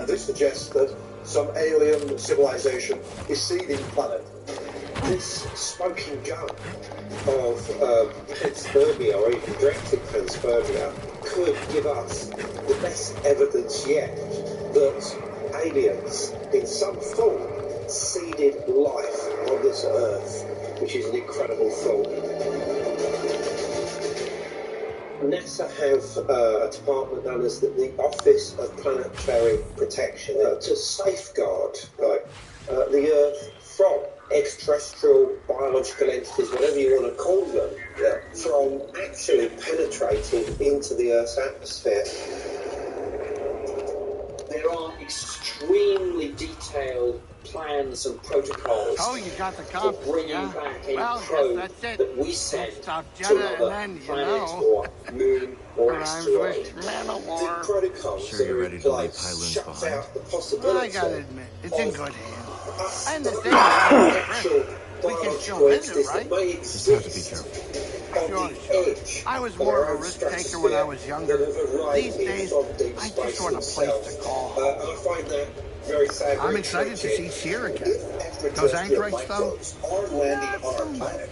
And this suggests that some alien civilization is seeding the planet. This smoking gun of panspermia, or even directed panspermia, could give us the best evidence yet that aliens, in some form, seeded life on this Earth, which is an incredible thought. NASA have a department known as the Office of Planetary Protection to safeguard the Earth from extraterrestrial biological entities, whatever you want to call them, from actually penetrating into the Earth's atmosphere. There are extremely detailed plans and protocols you got the for bringing back a probe that we send to another planet or moon or asteroid. The protocols that are in place shuts out the possibility. I gotta admit, it's in good hands. I understand. We can still visit, right? Just have to be careful. Sure. I was more of a risk taker when I was younger. These days, I just want a place to call home. I find that very sad. I'm excited to see Sierra again. Those anchorites, though? Are landing on our planet.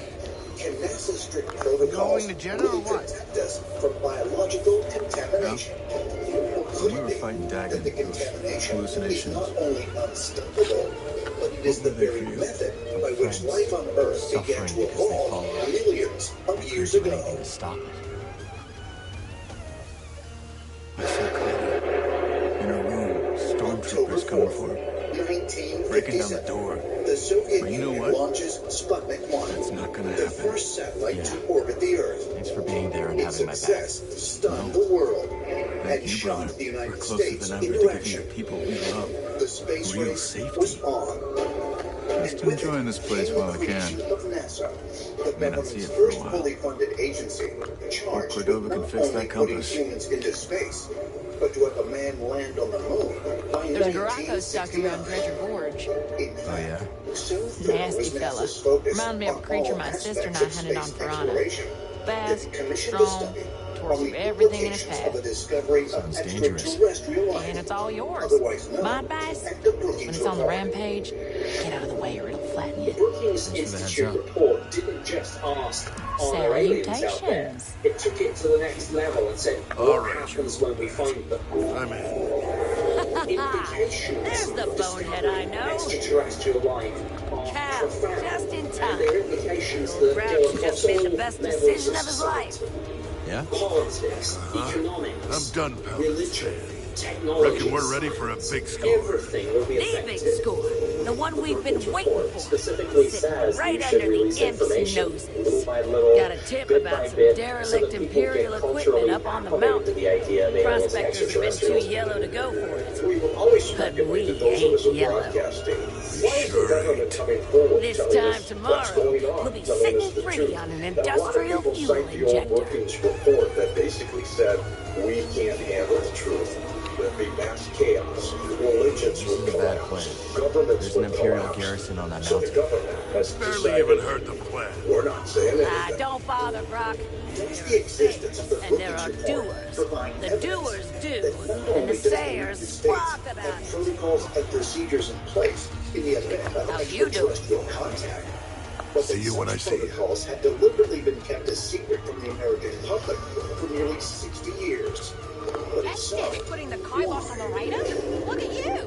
Can NASA's strict protocols Going to Jenna or what? protect us from biological contamination? When we were fighting Dagon, the contamination hallucinations. is not only unstoppable, but it is the very method by which life on Earth began to evolve millions of years ago. To stop it. I saw Cody in her room. Stormtroopers coming for her. Breaking down the door. The Soviet But you know Union what? launches Sputnik 1, That's not gonna the happen. first satellite to orbit the Earth. Thanks for being there and Its having my back. success stunned the world Thank and you, brother. shocked the We're United closer States than ever into to giving action. the people we love The space real race safety. was on. Just enjoying this place while I can. Of NASA, the May not see government's it for a first while. fully funded agency, charged with Cordova can not fix only that putting compass. humans into space, but to have a man land on the moon by There's a Garacco stuck around 1969. Dredger Gorge. In Oh, yeah? fact, so Nasty was fella. NASA's focus Reminded me of a on creature all my sister and I aspects of hunted on space piranha. exploration, Fast, that it commissioned a strong, study tore on through the everything in its implications path. of the discovery of Sounds dangerous. extraterrestrial life. And it's all yours. Otherwise known My advice, as the Brookings when it's on the Report. rampage, get out of the way or it'll flatten The you. Brookings Thanks for the heads Institute up. report didn't just ask, are there aliens out there? Salutations. It took it to the next level and said, what happens when we find them? I'm in. Implications There's the of bonehead I discovering know. extraterrestrial life are Cal, profound. just in And time. their implications Little that brat go just across made the all best levels decision of of his society. Yeah? Politics, economics, I'm done, pal. religion, technology. Reckon we're ready for a big score. Everything will be The affected. big score. The one we've been waiting for. Specifically Sitting says right you should under the release imps' information noses. little by little, Got a tip bit about by some bit, derelict so that people imperial get equipment culturally up on the acclimated mountain. to the idea they are Prospectors have been too extraterrestrials. yellow to go for it. We will always But speculate we that those of us ain't in yellow. broadcasting. Why is the government coming forward This telling time us tomorrow, what's going on, we'll be telling sitting us the free truth? on an And a lot of industrial people fuel cite the old injector. Brookings report that basically said, we can't handle the truth. There'd be mass chaos. Religions would This is a bad collapse. plan. Governments There's an would Imperial collapse. garrison on that So the mountain. government has Barely decided, even heard the plan. we're not saying anything. Don't bother, Brock. Does the existence of the And there Brookings are report doers. provide The evidence doers do, that not and the only does the sayers United States squawk about have it. protocols and procedures in place in the event of How you do it? extraterrestrial contact, but See that you when I such see you. protocols had deliberately been kept a secret from the American public for nearly 60 years. But That it's so. shit's putting the kibosh on the writer? Look at you.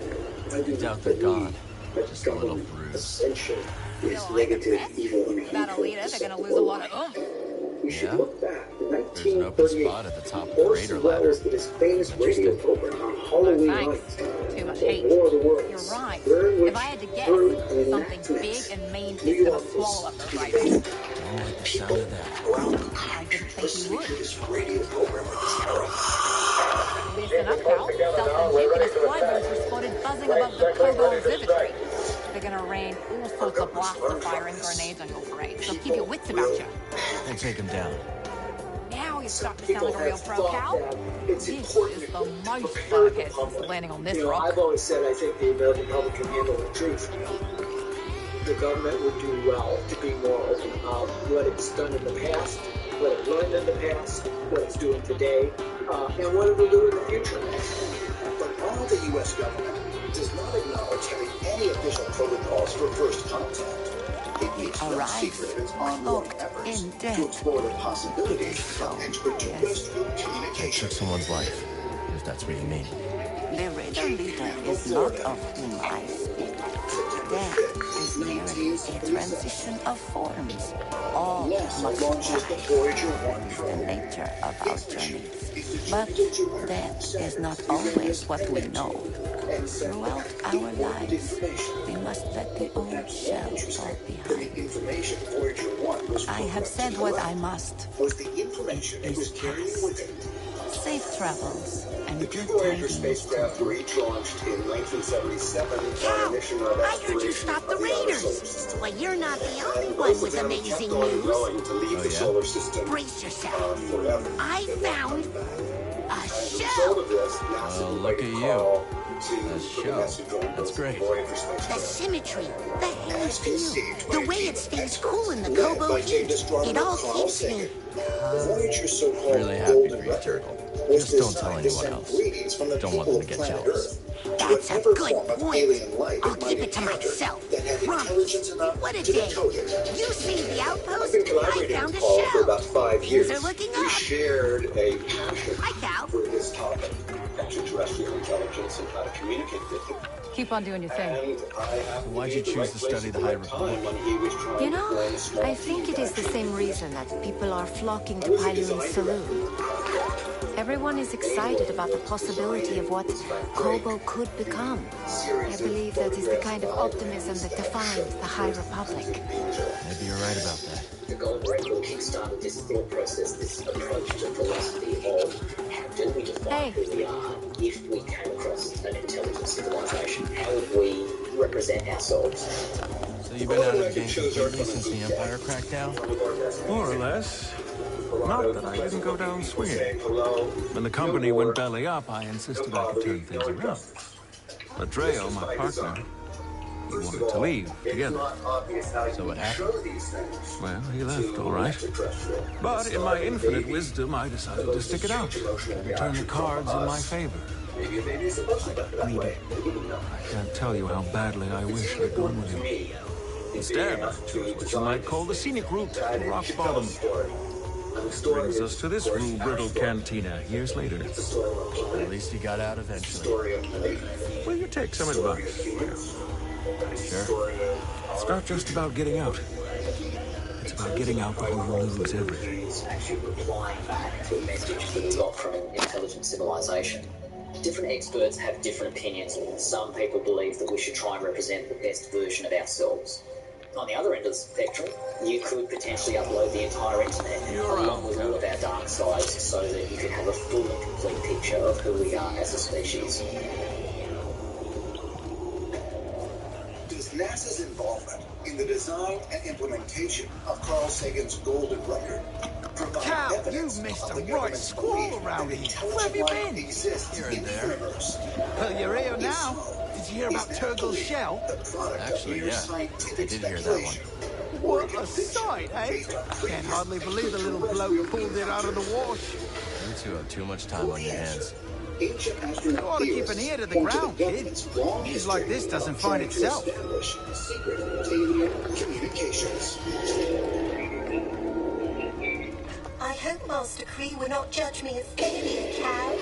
I doubt they're gone. Just a little bruise. Ascension is Feel like a negative, mess. evil, and Without a hateful leader, to they're gonna support lose a lot of life. oomph. We should Yeah? look back to There's an open 1938. spot at the top of the Orson radar ladder. Welles did his famous radio Interesting. program on Halloween No, night. thanks. Too much The hate. War of the Worlds, You're right. during which If I had to guess, through an something enactment, big and mean New is gonna York was swallow up the writers. I don't like the sound of that. around the I country didn't think you listening would. to this radio program at this era. Listen up, pal. Self-indigenous flyboys were spotted buzzing above the Kobo observatory. They're gonna rain all sorts of blaster fire and grenades on your parade, so keep your wits about you. We'll take him down. Now you're starting to sound like a real pro, Cal. It's This important is to the most prepare the fun public. landing on this You know, rock. I've always said I think the American public can handle the truth. The government would do well to be more open about what it's done in the past, what it learned in the past, what it's doing today, and what it will do in the future. But While the U.S. government does not acknowledge having any official protocols for first contact, it makes no secret of its ongoing efforts to explore the possibilities of extraterrestrial communication. It took someone's life, if that's what you mean. The radar leader is not of whom I speak. Death is merely a transition of forms. All must die. That is the nature of our journey. But death is not always what we know. Throughout our lives, we must let the old shell fall behind. I have said what I must. It is past. Safe travels and good tidings. Spacecraft relaunched in 1977 Cal, I heard you stopped the Raiders. Well, you're not the only one with amazing news. Brace yourself. I found a shell. Oh, look at you. A shell. That's great. The symmetry, the hair feel, the way it stays cool in the Goooo heat. It all keeps me. Really happy for you, Turtle. Just don't tell anyone else. Don't want them to get jealous. That's a good point. I'll keep it to myself. Promise. What a day. You saved the outpost. I found a shell. For about 5 years. Things are looking We up. shared a passion Hi, Cal. for this topic, extraterrestrial intelligence and how to communicate with it. Keep on doing your thing. And I happened Why'd to you be choose to study the High Republic? when he was trying You to know, plan a small I think it is the same reason that people are flocking to Pailu's saloon. Everyone is excited about the possibility of what Goooo could become. I believe that is the kind of optimism that defines the High Republic. Maybe you're right about that. The gold record kickstarted this thought process, this approach to philosophy of how do we define who we are if we came across an intelligent civilization? How would we represent ourselves? So you've been out of the game completely since the Empire cracked down? More or less. Not that I didn't go down swinging. When the company went belly up, I insisted I could turn things around. But Dreo, my partner, he wanted to leave together. So what happened? Well, he left, all right. But in my infinite wisdom, I decided to stick it out and turn the cards in my favor. I got greedy. I can't tell you how badly I wish I'd gone with him. Instead, I chose what you might call the scenic route to rock bottom. Brings us to this rule-brittle cantina years later. At least you got out eventually. Will you take some advice? Sure. It's not just about getting out. It's about getting out before you lose everything. Actually replying back to a message that we got from an intelligent civilization. Different experts have different opinions. Some people believe that we should try and represent the best version of ourselves. On the other end of the spectrum, you could potentially upload the entire internet along with all of our dark sides so that you could have a full and complete picture of who we are as a species. Does NASA's involvement in the design and implementation of Carl Sagan's golden record provide Cal, evidence you've missed of a the right government's squall belief around that here. Where have you intelligent life been? exists Here in and the there. universe? Well, you're here now. Did you hear about Turgle's shell? Actually, yeah. I did hear that one. What a sight, eh? I can hardly believe the little bloke pulled it out of the wash. You two have too much time on your hands. You ought to keep an ear to the ground, kid. News like this doesn't find itself. Secret alien communications. I hope Master Kree will not judge me as failure, Cal.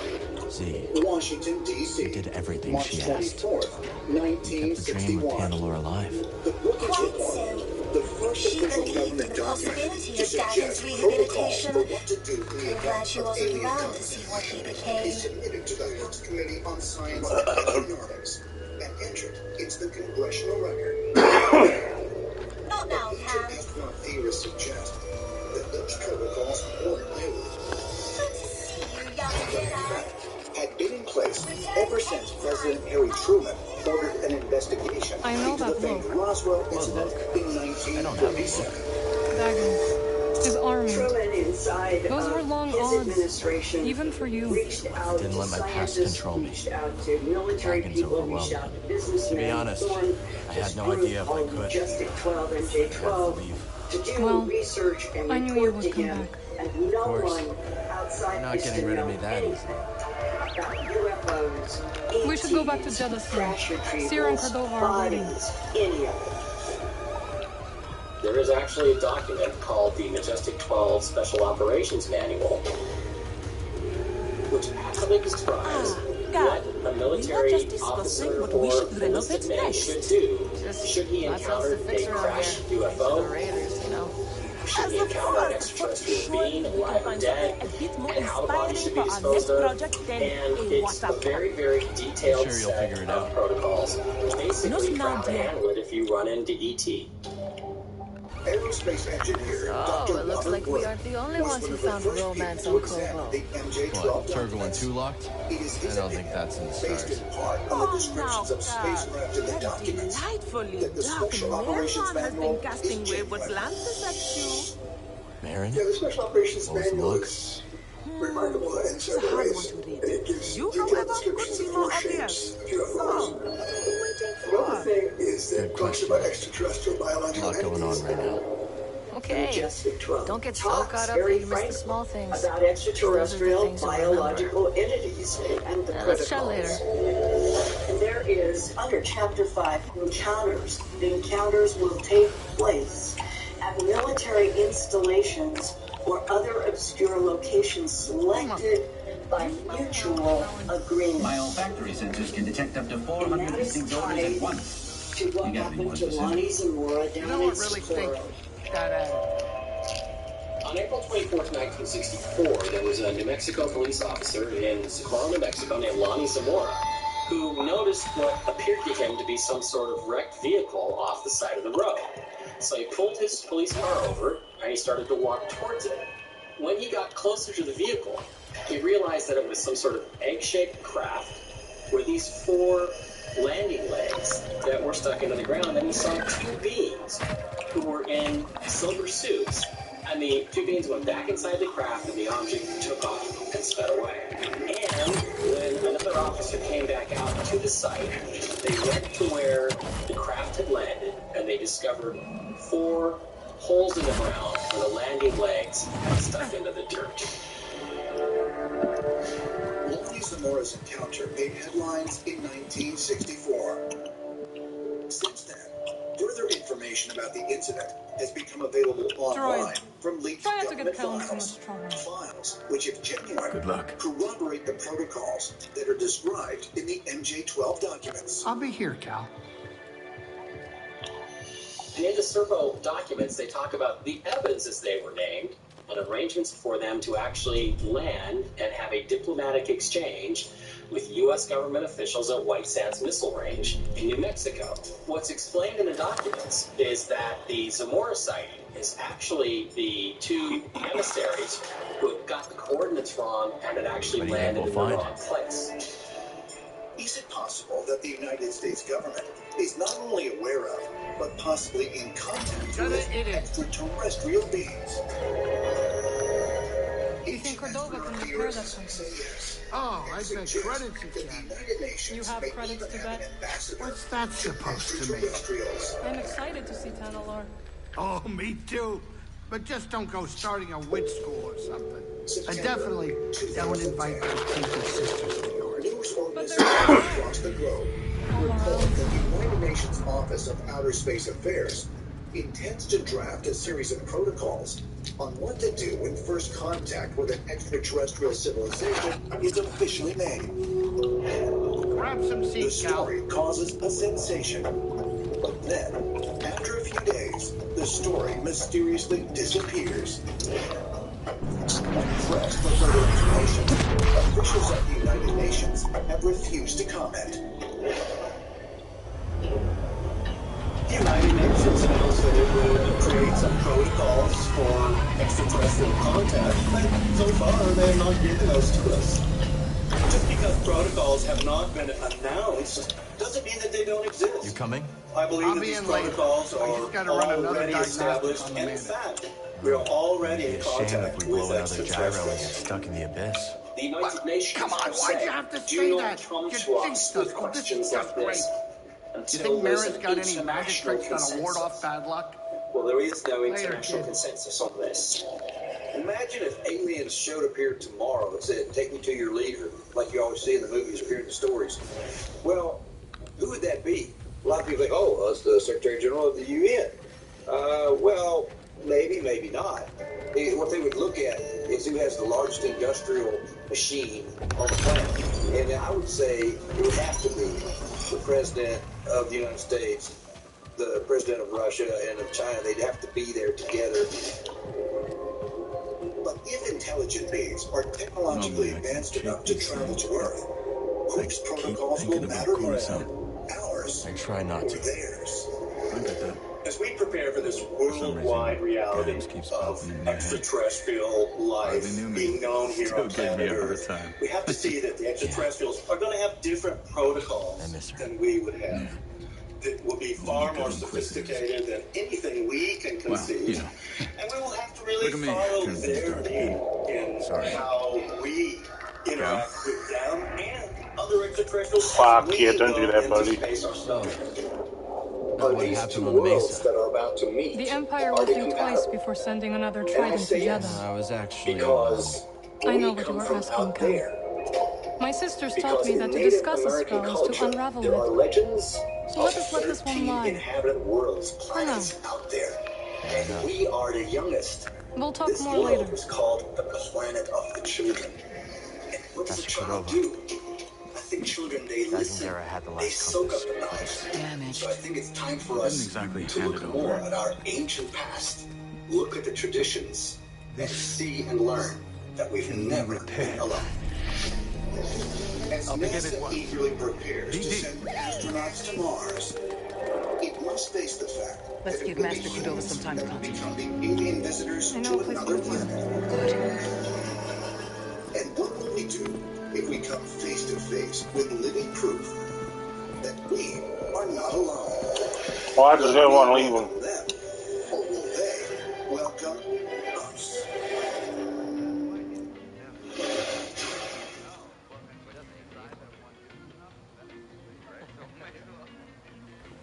Z, Washington, D.C. you did everything March she asked. 24th, You kept the dream of 1961. Pandalore alive. The book is Quite reported so. the first She official believed in government the document possibility to of Dagon's suggest protocols rehabilitation. for what to do in the I'm glad event she of wasn't alien around to contact. see what he He became. submitted to the House Committee on Science and Economics and entered into the congressional record. Not now, Ancient Cal. astronaut theorists suggest that those protocols weren't new. Good to see you, young Jedi. Had been in place ever since President Harry Truman ordered an investigation I know into the that famed look. Roswell incident in 1947. Dagon. His army. Truman inside Those were long his odds. Even Even for you. reached out Didn't to let my past scientists, control me. reached out to military Dagon's people, overwhelmed reached out me. to businessmen. To be honest, formed I had this no group idea if I called could. Majestic 12 and J12 to do Well, research and I knew you report would to come him, back. and no course. one outside You're not is getting to rid of know me that easy. anything. about UFOs, We should go back to ETs, Jeddah soon. crash Sierra and retrievals, Cordova are waiting. bodies, any of it. There is actually a document called the Majestic 12 Special Operations Manual, which actually describes what a military officer or enlisted man should do should he encounter a crashed UFO, should he encounter an extraterrestrial being, alive or dead, and how the body should be disposed of. And it's a very, very detailed set of protocols. Basically, how to handle it if you run into ET. Aerospace engineer Dr. It looks like we aren't the only ones who found romance on Kobo. What, Turgle and 2 locked? I don't think that's in the based stars. in part on the descriptions of spacecraft in the documents. That the Special Operations Manual is genuine. Marin? Yeah, the Special Operations What was the Manual look? is remarkable in several ways. And it gives detailed descriptions of four shapes of UFOs. Another thing is that it talks about extraterrestrial biological A lot going on right now. Okay. Don't get so caught up that very you miss the frankly small things. about extraterrestrial biological entities and the Let's chat later. protocols. And there is, under Chapter 5, encounters. The encounters will take place at military installations or other obscure locations selected by mutual agreement. My olfactory sensors can detect up to 400 distinct odors at once. To what happened to Lonnie Zamora down in Socorro. On April 24th, 1964, there was a New Mexico police officer in Socorro, New Mexico named Lonnie Zamora, who noticed what appeared to him to be some sort of wrecked vehicle off the side of the road. So he pulled his police car over and he started to walk towards it. When he got closer to the vehicle, he realized that it was some sort of egg-shaped craft with these 4 landing legs that were stuck into the ground, and he saw 2 beings who were in silver suits, and the 2 beings went back inside the craft, and the object took off and sped away. And when another officer came back out to the site, they went to where the craft had landed, and they discovered 4 holes in the ground where the landing legs had stuck into the dirt. Lonnie Zamora's encounter made headlines in 1964. Since then, further information about the incident has become available online from leaked government files, which, if genuine, corroborate the protocols that are described in the MJ-12 documents. I'll be here, Cal. And in the Serpo documents, they talk about the Evans, as they were named, and arrangements for them to actually land and have a diplomatic exchange with U.S. government officials at White Sands Missile Range in New Mexico. What's explained in the documents is that the Zamora sighting is actually the 2 emissaries who had got the coordinates wrong and had actually landed in the wrong place. Is it possible that the United States government is not only aware of, but possibly in contact with extraterrestrial beings? You think Cordova can repair that something? Oh, I bet credits it can. You have credits to that? What's that supposed to mean? I'm excited to see Tanalor. Oh, me too. But just don't go starting a witch school or something. I definitely don't invite those kinky sisters of yours. News organizations across the globe report that the United Nations Office of Outer Space Affairs intends to draft a series of protocols on what to do when first contact with an extraterrestrial civilization is officially made. Grab some seat, The story causes a sensation, but then, after a few days, the story mysteriously disappears. When pressed for further information, officials at the United Nations have refused to comment. The United Nations announced that it would create some protocols for extraterrestrial contact, but so far they have not given those to us. Just because protocols have not been announced doesn't mean that they don't exist. You coming? I believe that these protocols are already established, and in fact, we are already in contact with extraterrestrials. And get stuck in the abyss. The United Nations come on, why'd you have to do say not that? come Your to thing us stuff. with Oh, this questions stuff's like great. this. You Until think there's Marin's an got any magic international tricks gonna ward consensus. off bad luck? Well, there is no Later, international kid. consensus on this. Imagine if aliens showed up here tomorrow and said, take me to your leader, like you always see in the movies or hear in the stories. Well, who would that be? A lot of people think, oh, that's the Secretary General of the UN. Well, maybe, maybe not. What they would look at is who has the largest industrial machine on the planet. And I would say it would have to be the President of the United States, the President of Russia, and of China. They'd have to be there together. But if intelligent beings are technologically advanced enough to travel to Earth, whose protocols will matter more? Ours I try not to. or theirs? I get that. As we prepare for this worldwide reality of extraterrestrial life being known here on planet Earth, we have to see that the extraterrestrials are going to have different protocols than we would have. That will be far more sophisticated than anything we can conceive. And we will have to really follow their lead in how we interact with them and other extraterrestrials. Fuck yeah, don't do that, buddy. Are these two worlds that are about to meet? The Empire will think twice before sending another trident to Jeddah. I was actually... Because I know what you are asking, Cal. My sisters taught me that to discuss a spell is to unravel there are it. legends So let us let this one lie. inhabited worlds, planets out there. And we are the youngest. We'll talk This more world later. is called the planet of the children. And what does a child do? I think children, they listen, they soak up the knowledge. So I think it's time for us to look more at our ancient past, look at the traditions, and see and learn that we've never been alone. As NASA eagerly prepares to send astronauts to Mars, it must face the fact Let's give Master Cordova some time to concentrate. Alien visitors to another planet. Good. And what will we do if we come face to face with living proof that we are not alone? Well, I just don't want to leave them. Or will they welcome us?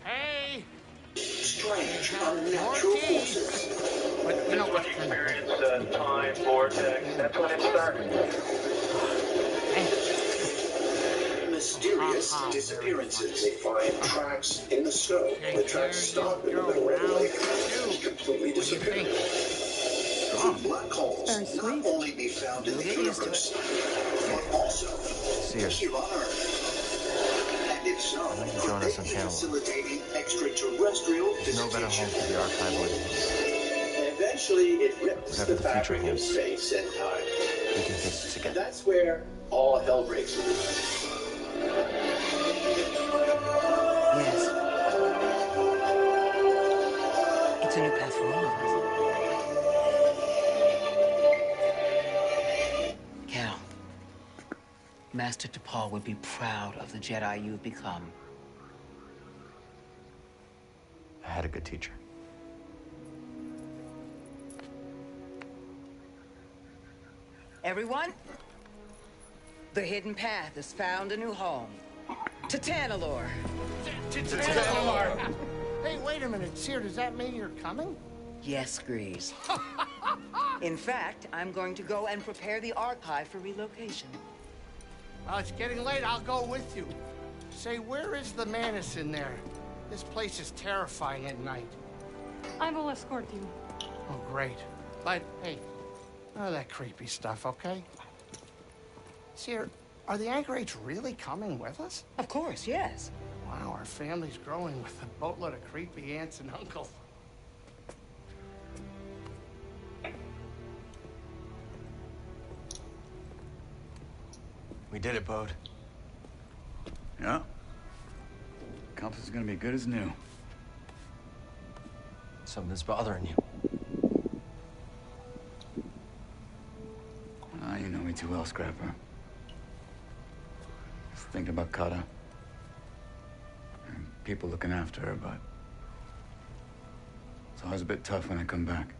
Hey! Strange, unnatural forces. But you know what? Experience time vortex. That's when it started. Mysterious disappearances. They find tracks in the snow. The tracks stop in the middle of the lake and completely disappear. Could black holes not only be found in the universe, but also here on Earth? And if so, Join us on channel. facilitating extraterrestrial No better home for the archive. And eventually it rips Whatever the the future fabric of holds, space and time. we can face it together. That's where all hell breaks loose. Yes. It's a new path for all of us. Cal, Master T'Pol would be proud of the Jedi you've become. I had a good teacher. Everyone, the hidden path has found a new home. To Tanalorr. Hey, wait a minute. Seer, does that mean you're coming? Yes, Grease. In fact, I'm going to go and prepare the archive for relocation. Well, it's getting late. I'll go with you. Say, where is the Manus in there? This place is terrifying at night. I will escort you. Oh, great. But, hey, none of that creepy stuff, okay? Seer, are the Anchorites really coming with us? Of course, yes. Wow, our family's growing with a boatload of creepy aunts and uncles. We did it, Bode. Yeah. Compass is gonna be good as new. Something's bothering you. Ah, you know me too well, Scrapper. Just thinking about Kata. And people looking after her, but it's always a bit tough when I come back.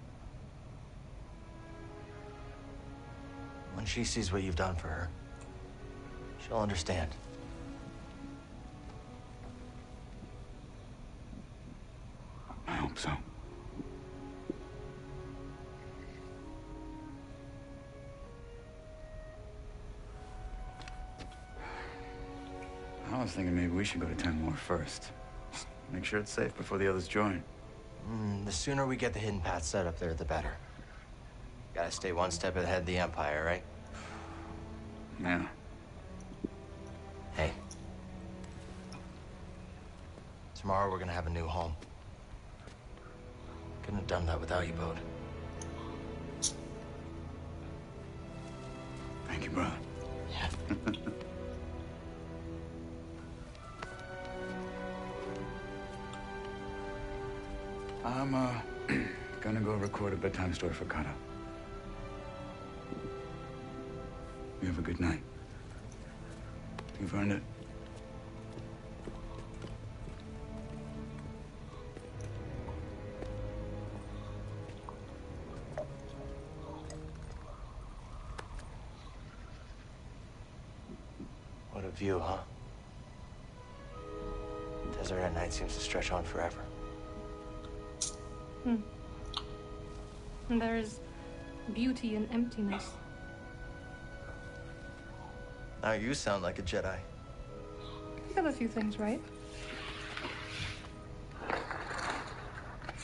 When she sees what you've done for her, she'll understand. I hope so. was thinking maybe we should go to Timor first. Make sure it's safe before the others join. The sooner we get the hidden path set up there, the better. Gotta stay one step ahead of the Empire, right? Yeah. Hey. Tomorrow we're gonna have a new home. Couldn't have done that without you, Bode. Thank you, brother. Yeah. I'm, gonna go record a bedtime story for Kata. You have a good night. You've earned it. What a view, huh? Desert at night seems to stretch on forever. And there is beauty in emptiness. Now you sound like a Jedi. You got a few things right.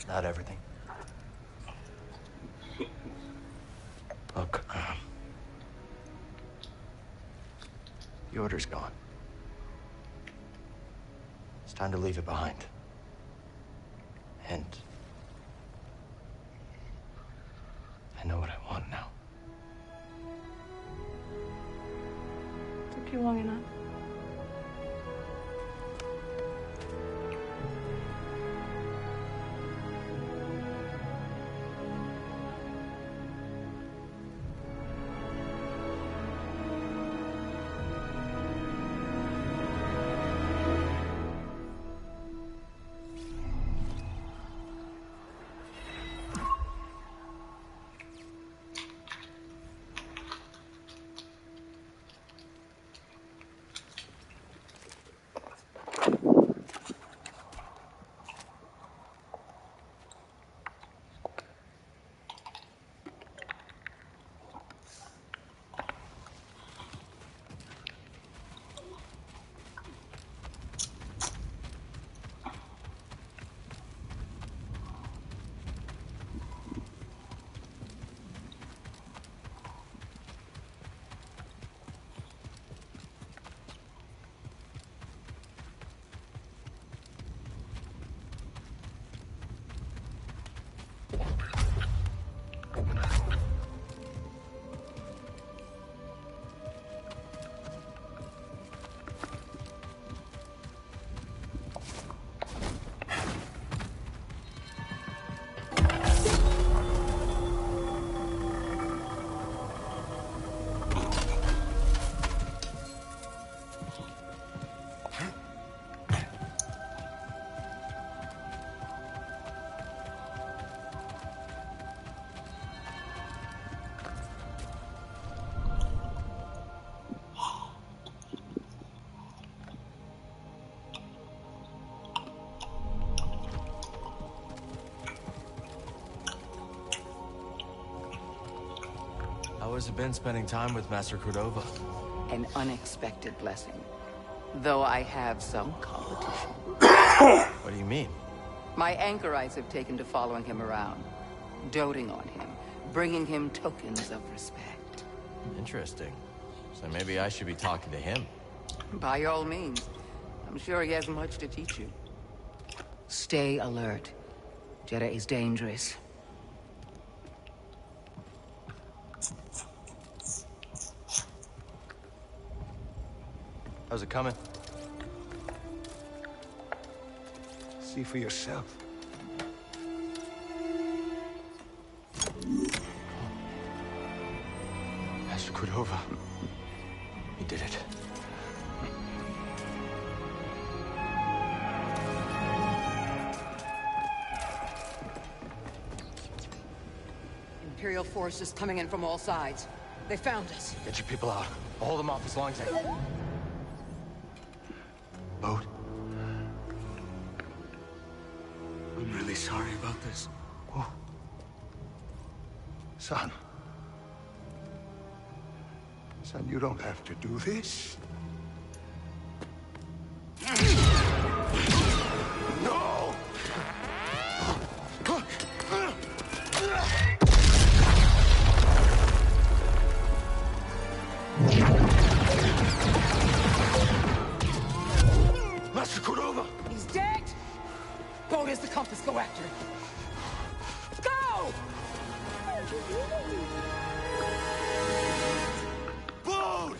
Not everything. Look, the order's gone. It's time to leave it behind. And I know what I want now. Took you long enough. How has it been spending time with Master Cordova? An unexpected blessing. Though I have some competition. What do you mean? My anchor eyes have taken to following him around, doting on him, bringing him tokens of respect. Interesting. So maybe I should be talking to him. By all means. I'm sure he has much to teach you. Stay alert. Jeddah is dangerous. How's it coming? See for yourself. Master Cordova. He did it. Imperial forces coming in from all sides. They found us. Get your people out. I'll hold them off as long as I can. Bode. I'm really sorry about this. Oh. Son. Son, you don't have to do this. Master Cordova! He's dead! Go, here's the compass. Go after him. Go! Boat!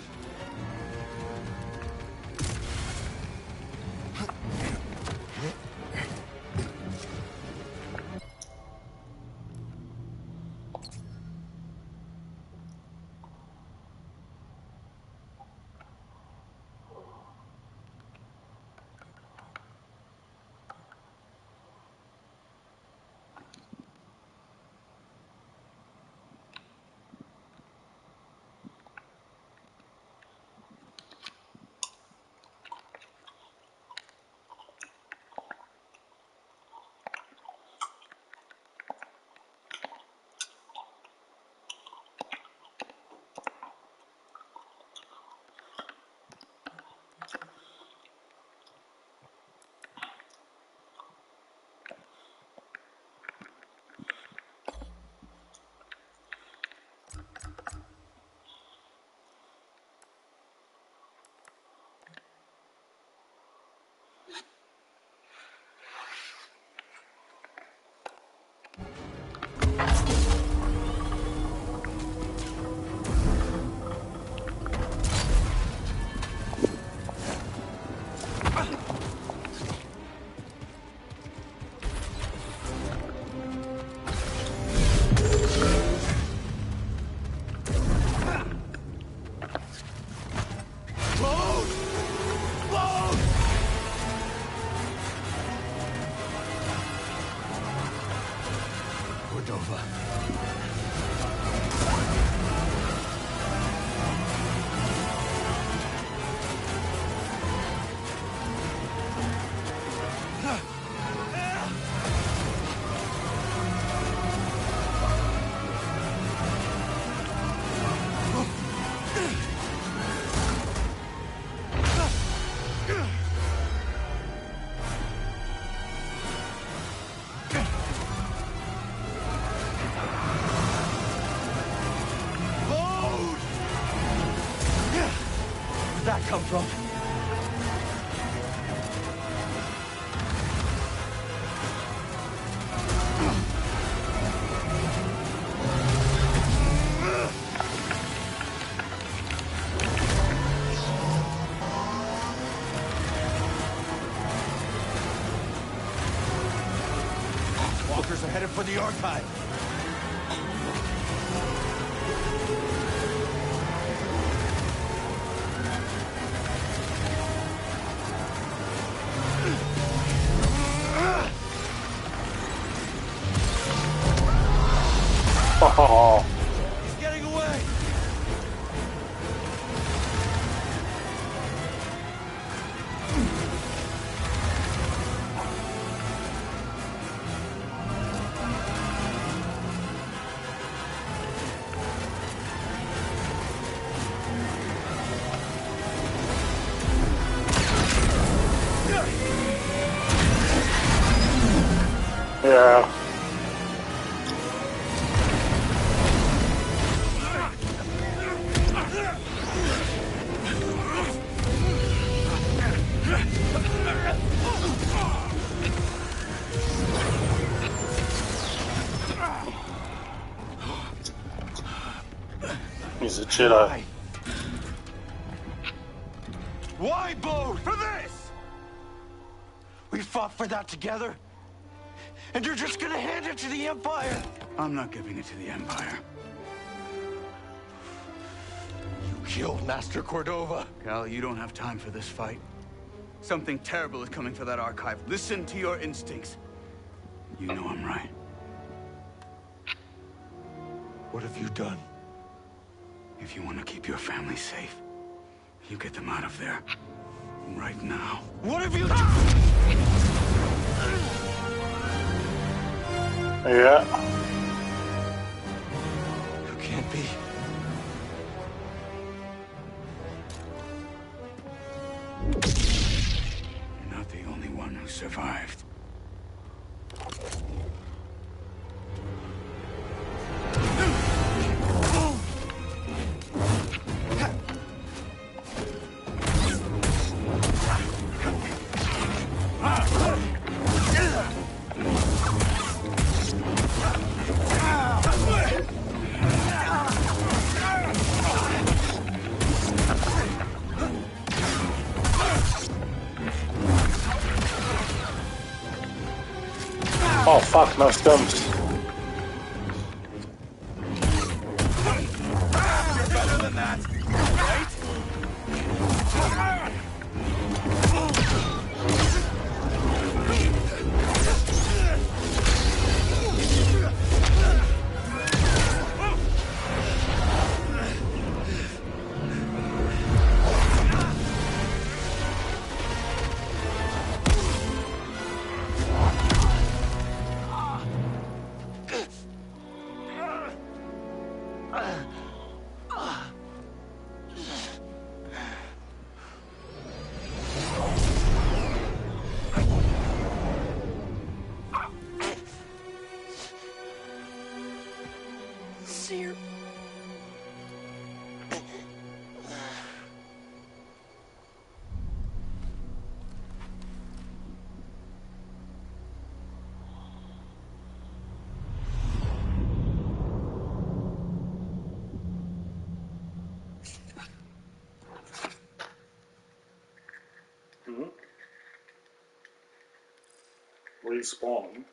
That come from? Walkers are headed for the archive. Oh. He's getting away! Yeah. He's a Jedi. Why, Bo? For this! We fought for that together, and you're just gonna hand it to the Empire? I'm not giving it to the Empire. You killed Master Cordova. Cal, you don't have time for this fight. Something terrible is coming for that archive. Listen to your instincts. You know I'm right. What have you done? If you want to keep your family safe, you get them out of there. Right now. What have you done? Yeah. You can't be. You're not the only one who survived. Oh fuck, no stumps. You're better than that, right? Respawn.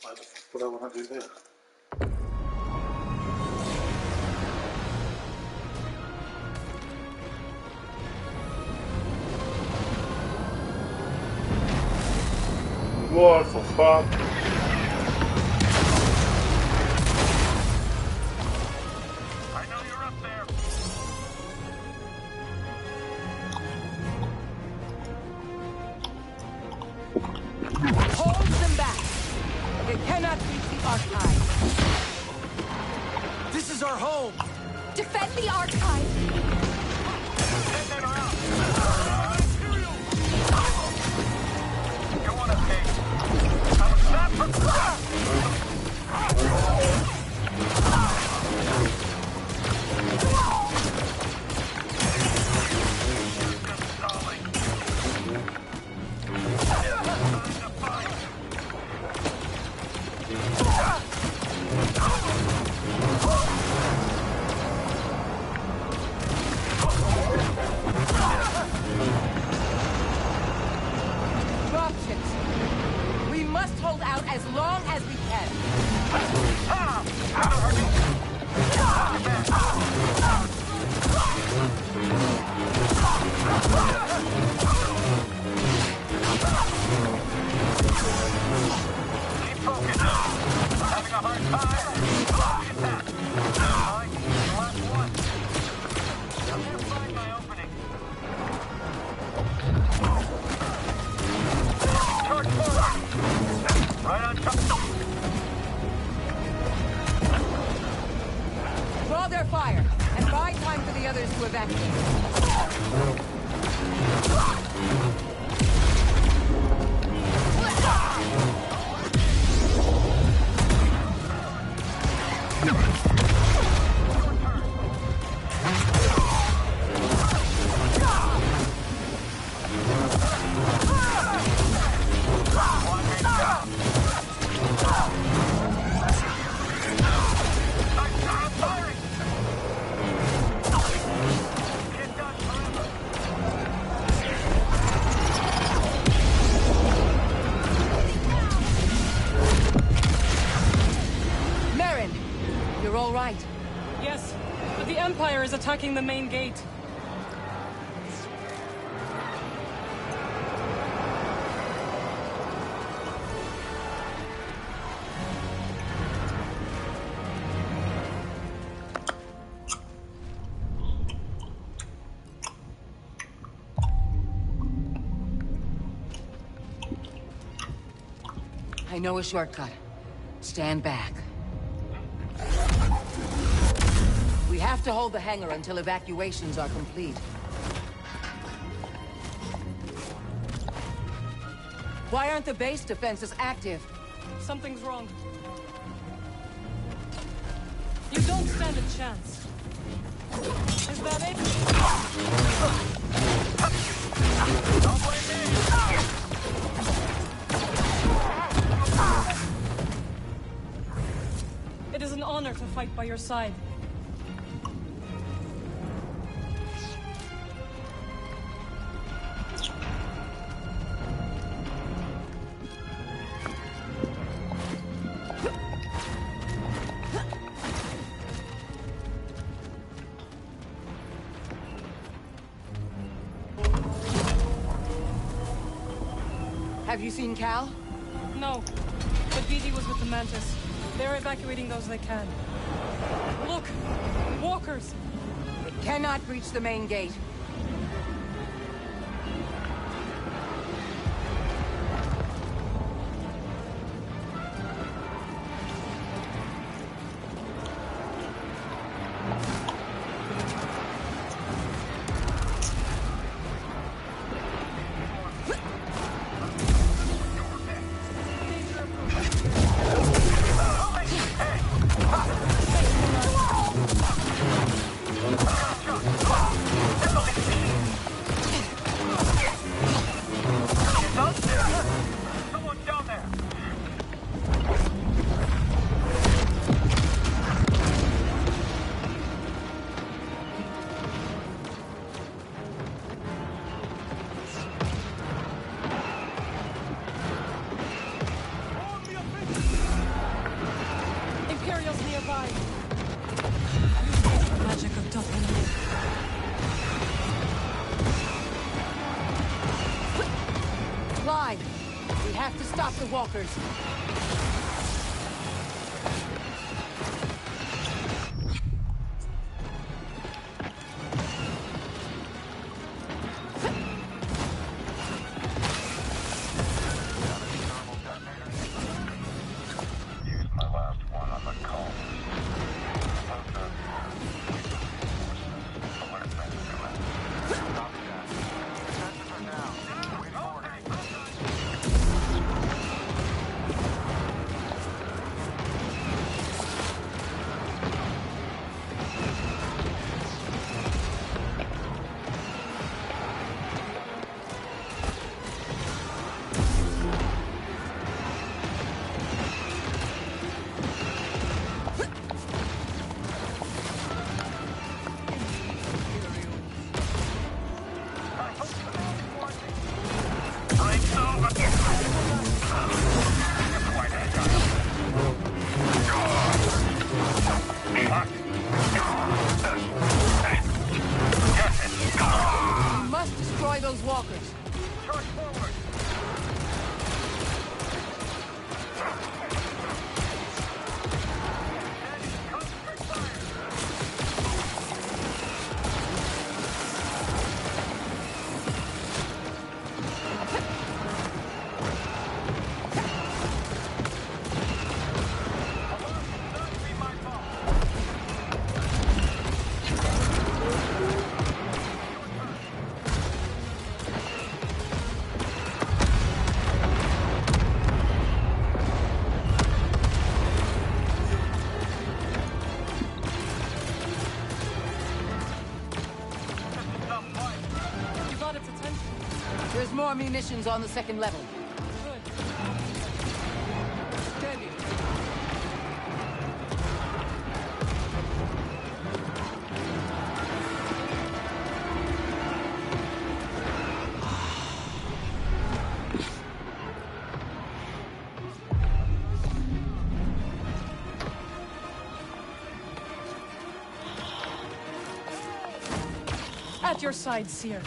Why the fuck would I want to do that? What the fuck? I know you're up there. Hold them back. They cannot reach the archive. This is our home. Defend the archive. You want to take? Dropships. We must hold out as long as we can. Keep focused. Having a hard time. Last one. I can't find my opening. Charge forward. Right on top. Draw their fire and buy time for the others to evacuate. Merrin, you're all right. Yes, but the Empire is attacking the main gate. I know a shortcut. Stand back. We have to hold the hangar until evacuations are complete. Why aren't the base defenses active? Something's wrong. You don't stand a chance. Is that it? Don't blame me. It is an honor to fight by your side. Have you seen Cal? No, but BD was with the Mantis. They're evacuating those they can. Look! Walkers! It cannot breach the main gate. We have to stop the walkers. Those walkers. Charge forward. There's more munitions on the second level. Good. Debbie. At your side, Seer.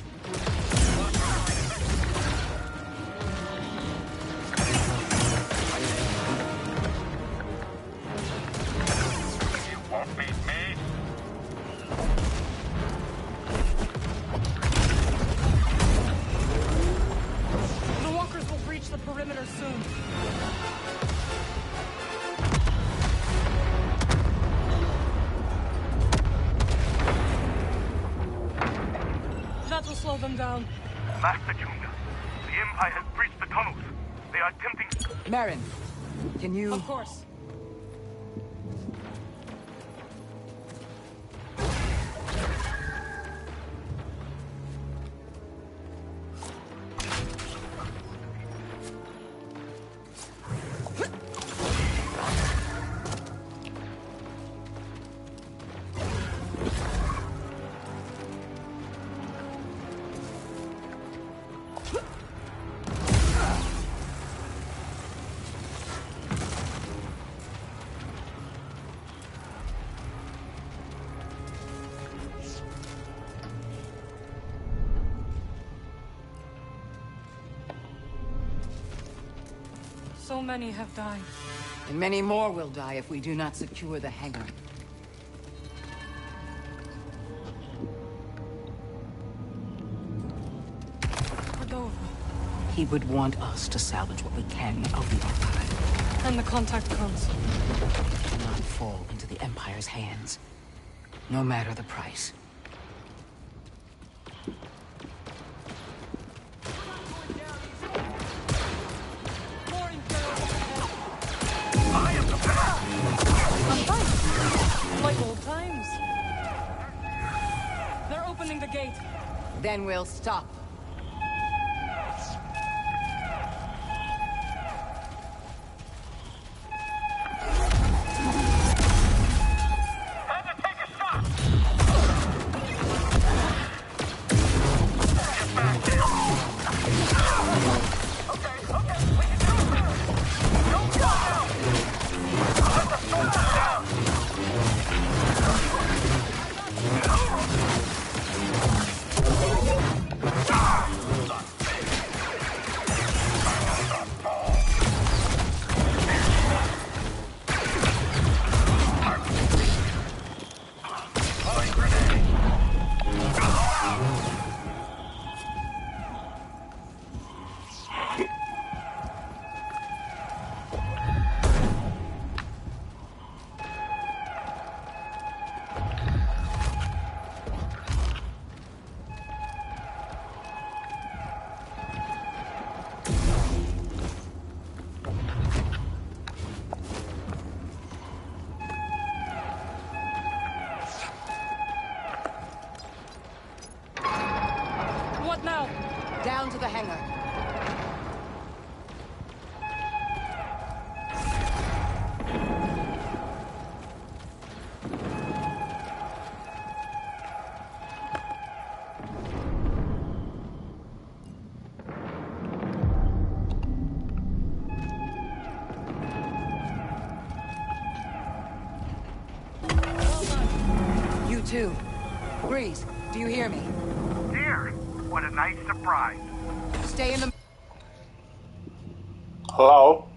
Slow them down. Master Junior, the Empire has breached the tunnels. They are attempting... Marin, can you... Of course. So many have died. And many more will die if we do not secure the hangar. Cordova. He would want us to salvage what we can of the archive. And the contact codes. Do not fall into the Empire's hands. No matter the price. Like old times. They're opening the gate. Then we'll stop. What now? Down to the hangar. You too. Breeze, do you hear me? Dear, what a nice surprise. Stay in the... Hello?